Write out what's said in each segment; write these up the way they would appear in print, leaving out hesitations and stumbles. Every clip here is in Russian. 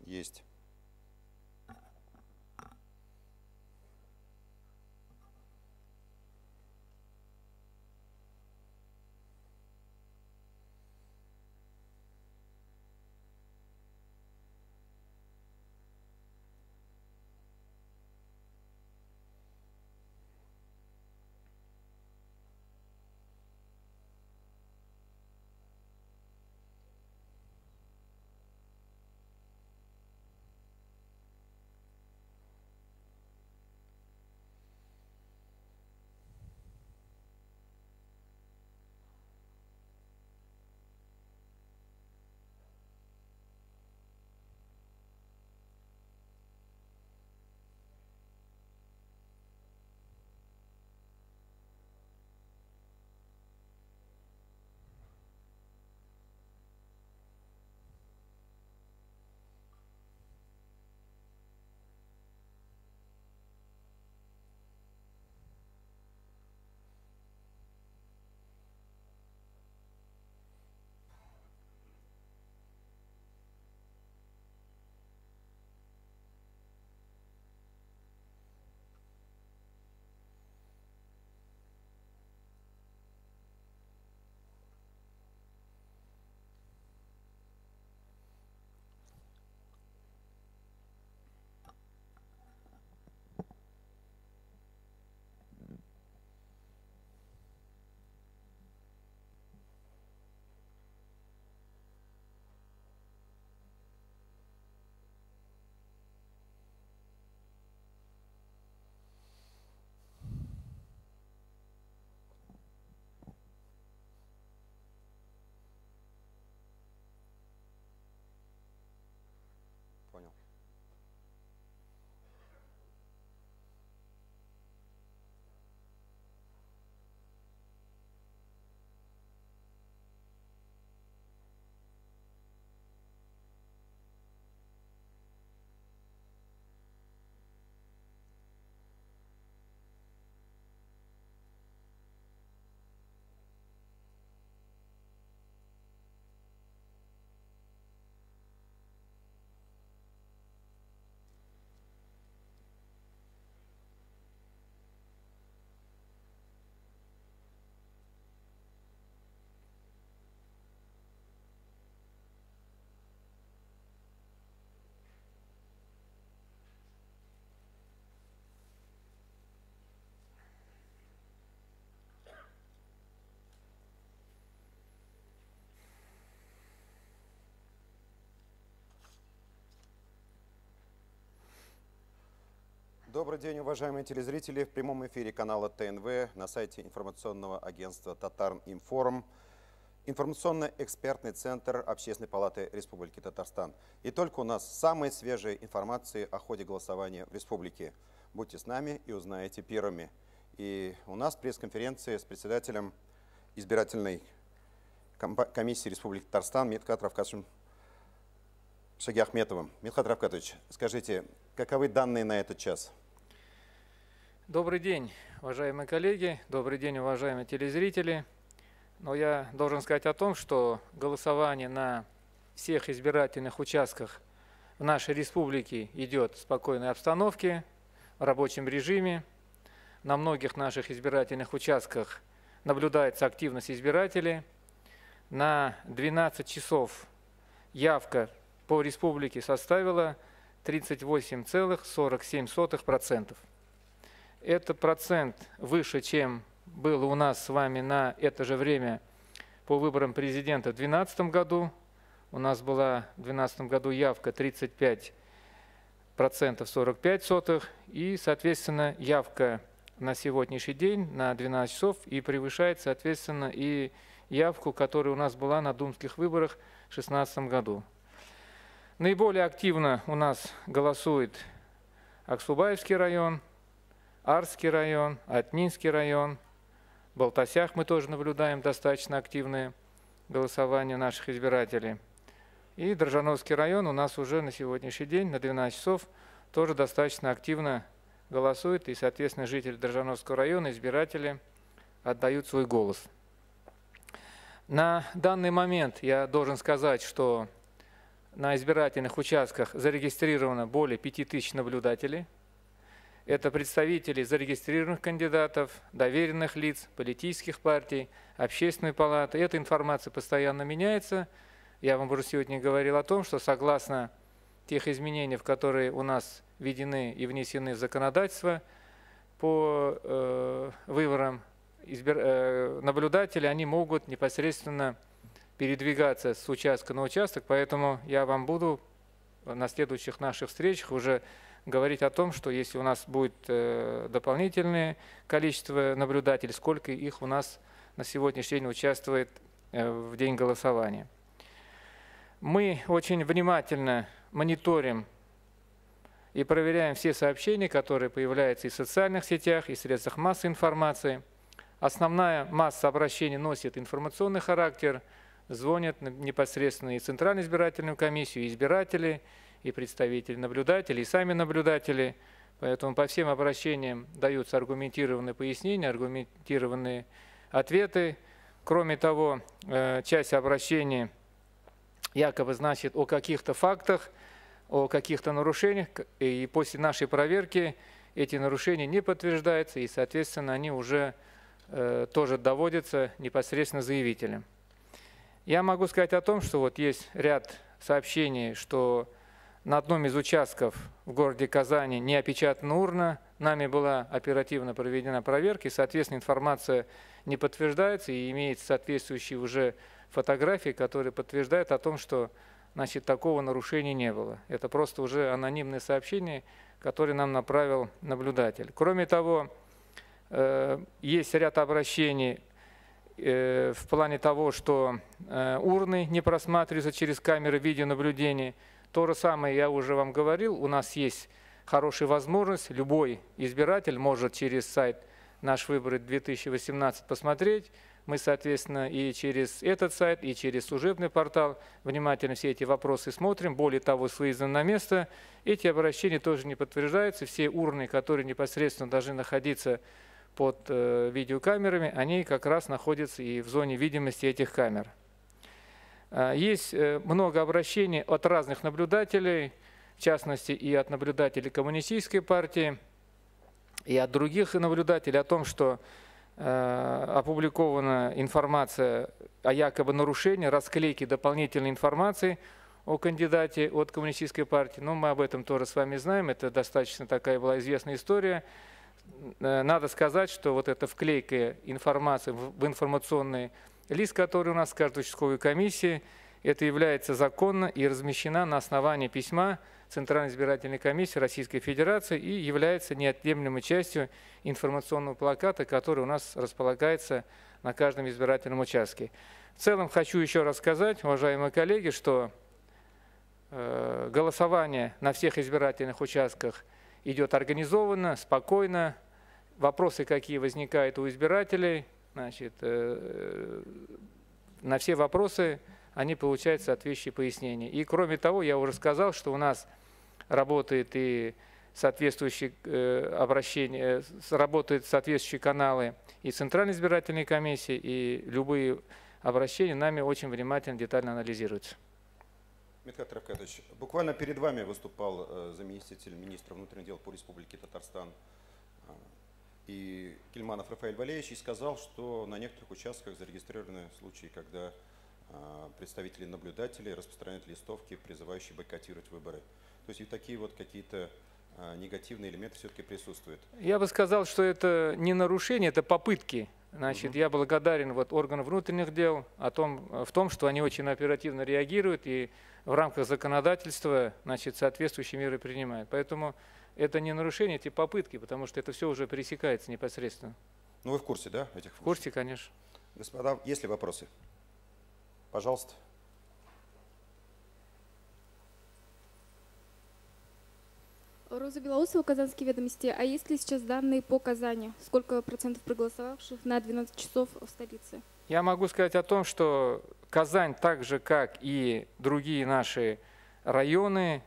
Есть. Понял. Добрый день, уважаемые телезрители. В прямом эфире канала ТНВ на сайте информационного агентства Татарн-Информ. Информационно-экспертный центр Общественной палаты Республики Татарстан. И только у нас самые свежие информации о ходе голосования в республике. Будьте с нами и узнаете первыми. И у нас пресс-конференция с председателем избирательной комиссии Республики Татарстан Медхат Равкатовичем Шагиахметовым. Медхат Равкатович, скажите, каковы данные на этот час? Добрый день, уважаемые коллеги, добрый день, уважаемые телезрители. Но я должен сказать о том, что голосование на всех избирательных участках в нашей республике идет в спокойной обстановке, в рабочем режиме. На многих наших избирательных участках наблюдается активность избирателей. На 12 часов явка по республике составила 38,47%. Это процент выше, чем было у нас с вами на это же время по выборам президента в 2012 году. У нас была в 2012 году явка 35,45%, и, соответственно, явка на сегодняшний день на 12 часов и превышает, соответственно, и явку, которая у нас была на думских выборах в 2016 году. Наиболее активно у нас голосует Аксубаевский район, Арский район, Атнинский район. В Балтасях мы тоже наблюдаем достаточно активное голосование наших избирателей. И Дрожжановский район у нас уже на сегодняшний день на 12 часов тоже достаточно активно голосует. И, соответственно, жители Дрожжановского района, избиратели, отдают свой голос. На данный момент я должен сказать, что на избирательных участках зарегистрировано более 5000 наблюдателей. Это представители зарегистрированных кандидатов, доверенных лиц, политических партий, общественной палаты. Эта информация постоянно меняется. Я вам уже сегодня говорил о том, что согласно тех изменений, которые у нас введены и внесены в законодательство по выборам наблюдателей, они могут непосредственно передвигаться с участка на участок, поэтому я вам буду на следующих наших встречах уже говорить о том, что если у нас будет дополнительное количество наблюдателей, сколько их у нас на сегодняшний день участвует в день голосования. Мы очень внимательно мониторим и проверяем все сообщения, которые появляются и в социальных сетях, и в средствах массовой информации. Основная масса обращений носит информационный характер, звонят непосредственно и в Центральную избирательную комиссию, и избиратели, и представители наблюдателей, и сами наблюдатели. Поэтому по всем обращениям даются аргументированные пояснения, аргументированные ответы. Кроме того, часть обращений якобы значит о каких-то фактах, о каких-то нарушениях, и после нашей проверки эти нарушения не подтверждаются, и, соответственно, они уже тоже доводятся непосредственно заявителям. Я могу сказать о том, что вот есть ряд сообщений, что на одном из участков в городе Казани не опечатана урна, нами была оперативно проведена проверка, и, соответственно, информация не подтверждается, и имеется соответствующие уже фотографии, которые подтверждают о том, что, значит, такого нарушения не было. Это просто уже анонимное сообщение, которое нам направил наблюдатель. Кроме того, есть ряд обращений в плане того, что урны не просматриваются через камеры видеонаблюдения. То же самое я уже вам говорил, у нас есть хорошая возможность, любой избиратель может через сайт «Наш выбор 2018» посмотреть. Мы, соответственно, и через этот сайт, и через служебный портал внимательно все эти вопросы смотрим. Более того, с выездом на место эти обращения тоже не подтверждаются. Все урны, которые непосредственно должны находиться под видеокамерами, они как раз находятся и в зоне видимости этих камер. Есть много обращений от разных наблюдателей, в частности и от наблюдателей Коммунистической партии, и от других наблюдателей о том, что опубликована информация о якобы нарушении, расклейке дополнительной информации о кандидате от Коммунистической партии. Но мы об этом тоже с вами знаем, это достаточно такая была известная история. Надо сказать, что вот эта вклейка информации в информационный лист, который у нас в каждой участковой комиссии, это является законно и размещена на основании письма Центральной избирательной комиссии Российской Федерации и является неотъемлемой частью информационного плаката, который у нас располагается на каждом избирательном участке. В целом хочу еще раз сказать, уважаемые коллеги, что голосование на всех избирательных участках идет организованно, спокойно. Вопросы, какие возникают у избирателей, значит, на все вопросы они получают соответствующие пояснения. И кроме того, я уже сказал, что у нас работает и соответствующие обращения, работают соответствующие каналы и Центральной избирательной комиссии, и любые обращения нами очень внимательно, детально анализируются. Митхат Равкатович, буквально перед вами выступал заместитель министра внутренних дел по Республике Татарстан и Кельманов Рафаэль Валеевич и сказал, что на некоторых участках зарегистрированы случаи, когда представители наблюдателей распространяют листовки, призывающие бойкотировать выборы. То есть и такие вот какие-то негативные элементы все-таки присутствуют. Я бы сказал, что это не нарушение, это попытки. Значит, я благодарен вот органам внутренних дел в том, что они очень оперативно реагируют и в рамках законодательства, значит, соответствующие меры принимают. Поэтому это не нарушение, эти попытки, потому что это все уже пересекается непосредственно. Ну вы в курсе, да, этих случаев? В курсе, конечно. Господа, есть ли вопросы? Пожалуйста. Роза Белоусова, Казанские ведомости. А есть ли сейчас данные по Казани? Сколько процентов проголосовавших на 12 часов в столице? Я могу сказать о том, что Казань, так же как и другие наши районы,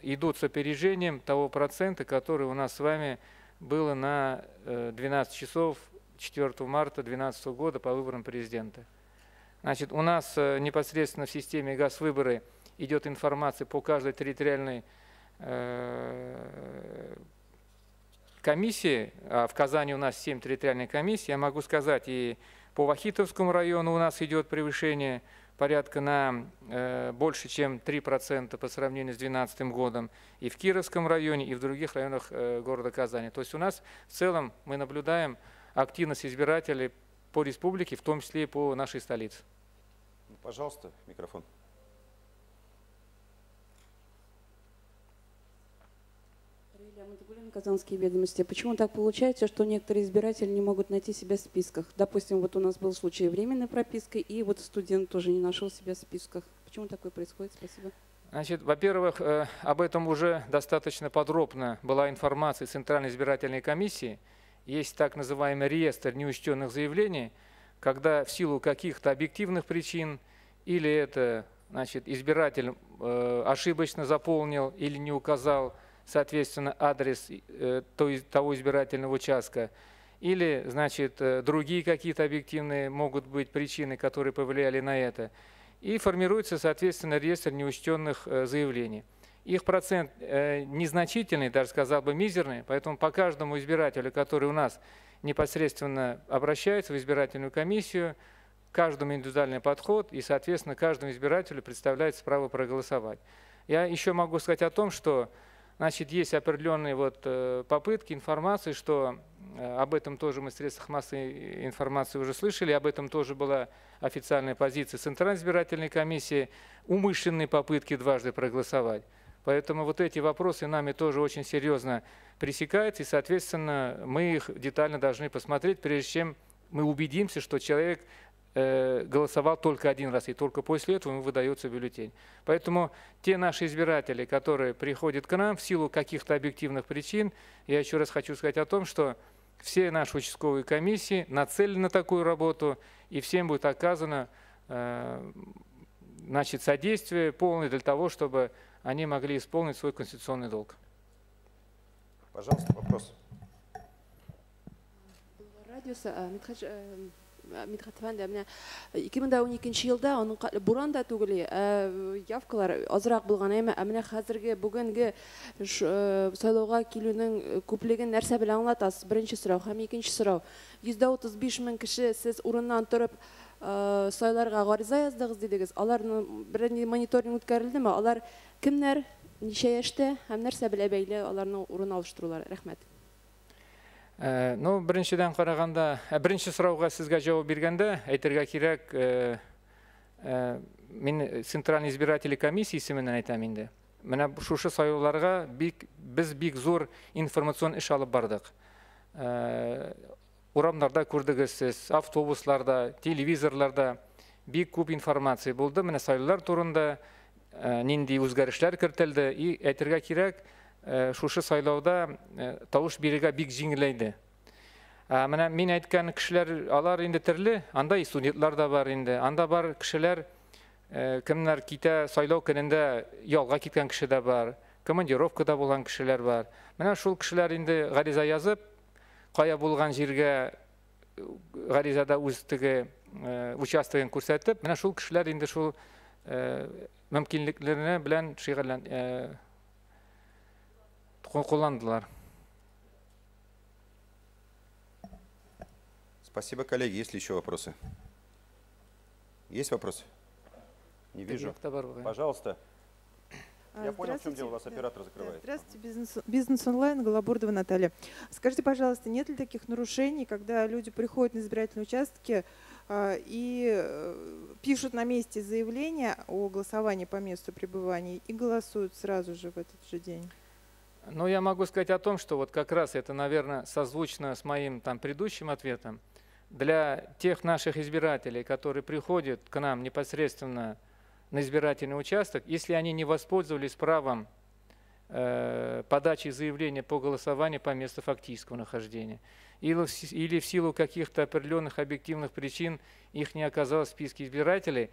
идут с опережением того процента, который у нас с вами было на 12 часов 4 марта 2012 года по выборам президента. Значит, у нас непосредственно в системе ГАС-выборы идет информация по каждой территориальной комиссии. В Казани у нас 7 территориальных комиссий. Я могу сказать, и по Вахитовскому району у нас идет превышение порядка на больше, чем 3% по сравнению с 2012 годом, и в Кировском районе, и в других районах города Казани. То есть у нас в целом мы наблюдаем активность избирателей по республике, в том числе и по нашей столице. Пожалуйста, микрофон. Казанские ведомости. Почему так получается, что некоторые избиратели не могут найти себя в списках? Допустим, вот у нас был случай временной прописки, и вот студент тоже не нашел себя в списках. Почему такое происходит? Спасибо. Значит, во-первых, об этом уже достаточно подробно была информация Центральной избирательной комиссии. Есть так называемый реестр неучтенных заявлений, когда в силу каких-то объективных причин или это, значит, избиратель ошибочно заполнил или не указал, соответственно, адрес того избирательного участка, или, значит, другие какие-то объективные могут быть причины, которые повлияли на это. И формируется, соответственно, реестр неучтенных заявлений. Их процент незначительный, даже сказал бы мизерный, поэтому по каждому избирателю, который у нас непосредственно обращается в избирательную комиссию, каждому индивидуальный подход, и, соответственно, каждому избирателю представляется право проголосовать. Я еще могу сказать о том, что, значит, есть определенные попытки, информации, что об этом тоже мы в средствах массовой информации уже слышали, об этом тоже была официальная позиция Центральной избирательной комиссии, умышленные попытки дважды проголосовать. Поэтому вот эти вопросы нами тоже очень серьезно пресекаются, и, соответственно, мы их детально должны посмотреть, прежде чем мы убедимся, что человек голосовал только один раз, и только после этого ему выдается бюллетень. Поэтому те наши избиратели, которые приходят к нам в силу каких-то объективных причин, я еще раз хочу сказать о том, что все наши участковые комиссии нацелены на такую работу, и всем будет оказано значит, содействие полное для того, чтобы они могли исполнить свой конституционный долг. Пожалуйста, вопрос. Мидхат Фәнде, менә 2012 елда аның буран да түгел, явкалар азрак булган, менә хәзерге бүгенге сайлауга килүнең күплеген нәрсә белән аңлатасыз? Беренче сорау һәм икенче сорау. 135 мең кеше сез урыннан торып сайларга гариза яздыгыз дидегез. Аларның бернинди мониторинг үткәрелдеме? Алар кемнәр, ничә яшьтә һәм нәрсә белән бәйле аларның урын алыштырулары? Рәхмәт. Ну, біріншіден қарағанда, бірінші сұрауға сізге жауап бергенде, әйтергә кирәк, мен Центральный избирательный комиссия исеменнән әйтәм инде. Менә шушы сайлауларга без бик зур информацион эш алып бардык. Урамнарда күрдегез сез, автобусларда, телевизорларда бик күп информация булды. Менә сайлаулар турында нинди үзгәрешләр кертелде, и әйтергә кирәк, шушы сайлауда тавыш бирергә бик җиңеләйде. Менә мин әйткән кешеләр, алар инде төрле, анда студентлар да бар инде, анда бар кешеләр, кемнәр китә сайлау көнендә ялга киткән кеше дә бар, командировкада булган кешеләр бар. Менә шул кешеләр инде гариза язып, кая булган җиргә гаризада үз теге участогын күрсәтеп, менә шул кешеләр инде шул мөмкинлекләренә белән колландылар. Спасибо, коллеги. Есть ли еще вопросы? Есть вопросы? Не вижу. Пожалуйста. Я понял, в чем дело, у вас оператор закрывает. Здравствуйте, Бизнес онлайн, Голобурдова Наталья. Скажите, пожалуйста, нет ли таких нарушений, когда люди приходят на избирательные участки и пишут на месте заявление о голосовании по месту пребывания и голосуют сразу же в этот же день? Ну, я могу сказать о том, что вот как раз это, наверное, созвучно с моим предыдущим ответом. Для тех наших избирателей, которые приходят к нам непосредственно на избирательный участок, если они не воспользовались правом подачи заявления по голосованию по месту фактического нахождения, или в силу каких-то определенных объективных причин их не оказалось в списке избирателей,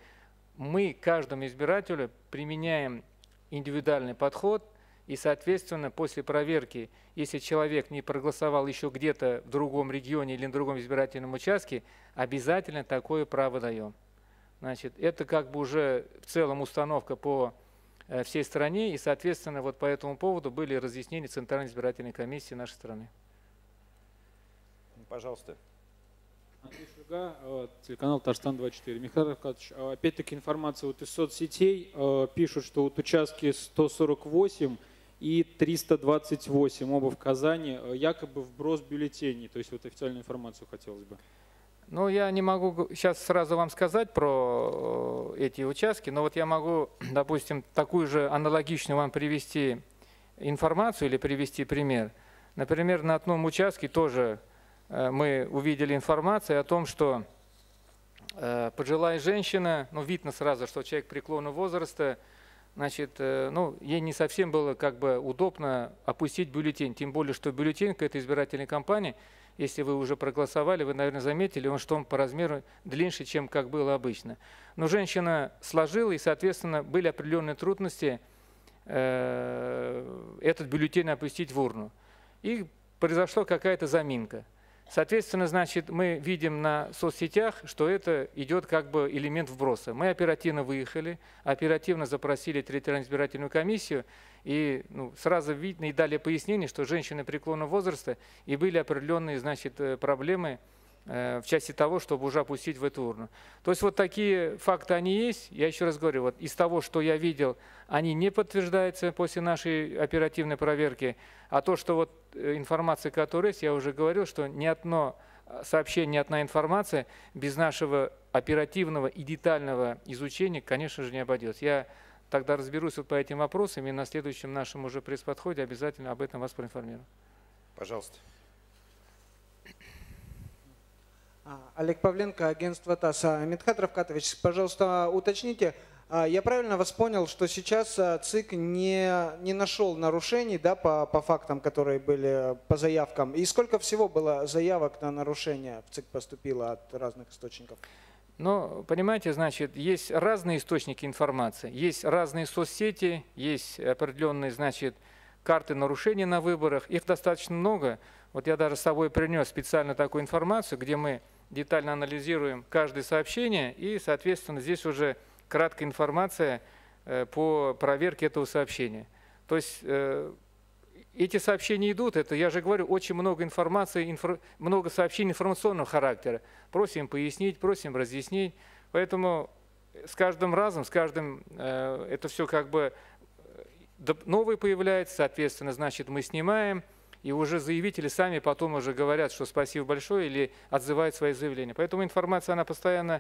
мы каждому избирателю применяем индивидуальный подход. И, соответственно, после проверки, если человек не проголосовал еще где-то в другом регионе или на другом избирательном участке, обязательно такое право даем. Значит, это как бы уже в целом установка по всей стране, и, соответственно, вот по этому поводу были разъяснения Центральной избирательной комиссии нашей страны. Пожалуйста. Андрей Шульга, телеканал Татарстан-24. Михаил Рафкатович, опять-таки информация вот из соцсетей пишут, что вот участки 148 и 328 оба в Казани якобы вброс бюллетеней. То есть вот официальную информацию хотелось бы. Ну, я не могу сейчас сразу вам сказать про эти участки, но вот я могу, допустим, такую же аналогичную вам привести информацию или привести пример. Например, на одном участке тоже мы увидели информацию о том, что пожилая женщина, ну, видно сразу, что человек преклонного возраста, значит, ну, ей не совсем было как бы удобно опустить бюллетень, тем более, что бюллетень к этой избирательной кампании, если вы уже проголосовали, вы, наверное, заметили, что он по размеру длиннее, чем как было обычно. Но женщина сложила, и, соответственно, были определенные трудности этот бюллетень опустить в урну. И произошла какая-то заминка. Соответственно, значит, мы видим на соцсетях, что это идет как бы элемент вброса. Мы оперативно выехали, оперативно запросили территориальную избирательную комиссию, и сразу видно и дали пояснение, что женщины преклонного возраста, и были определенные, значит, проблемы в части того, чтобы уже опустить в эту урну. То есть вот такие факты они есть. Я еще раз говорю, вот из того, что я видел, они не подтверждаются после нашей оперативной проверки. А то, что вот информация, которая есть, я уже говорил, что ни одно сообщение, ни одна информация без нашего оперативного и детального изучения, конечно же, не обойдется. Я тогда разберусь вот по этим вопросам и на следующем нашем уже пресс-подходе обязательно об этом вас проинформирую. Пожалуйста. Олег Павленко, агентство ТАСС. Мидхат Рафкатович, пожалуйста, уточните, я правильно вас понял, что сейчас ЦИК не нашел нарушений, да, по фактам, которые были по заявкам? И сколько всего было заявок на нарушения в ЦИК поступило от разных источников? Ну, понимаете, значит, есть разные источники информации, есть разные соцсети, есть определенные, значит, карты нарушений на выборах, их достаточно много. Вот я даже с собой принес специально такую информацию, где мы детально анализируем каждое сообщение, и, соответственно, здесь уже краткая информация по проверке этого сообщения. То есть эти сообщения идут, это, я же говорю, очень много информации, много сообщений информационного характера. Просим пояснить, просим разъяснить. Поэтому с каждым разом, с каждым это все как бы новое появляется, соответственно, значит, мы снимаем, и уже заявители сами потом уже говорят, что спасибо большое, или отзывают свои заявления. Поэтому информация, она постоянно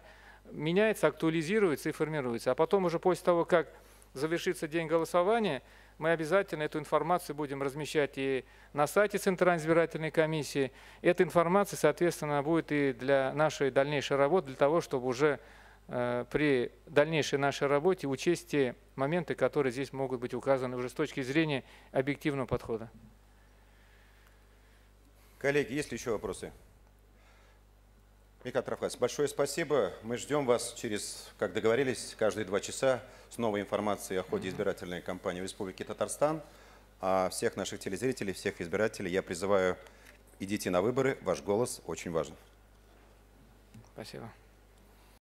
меняется, актуализируется и формируется. А потом уже после того, как завершится день голосования, мы обязательно эту информацию будем размещать и на сайте Центральной избирательной комиссии. Эта информация, соответственно, будет и для нашей дальнейшей работы, для того, чтобы уже при дальнейшей нашей работе учесть те моменты, которые здесь могут быть указаны уже с точки зрения объективного подхода. Коллеги, есть ли еще вопросы? Михаил Рафкатович, большое спасибо. Мы ждем вас через, как договорились, каждые 2 часа с новой информацией о ходе избирательной кампании в Республике Татарстан. А всех наших телезрителей, всех избирателей я призываю, идите на выборы, ваш голос очень важен. Спасибо.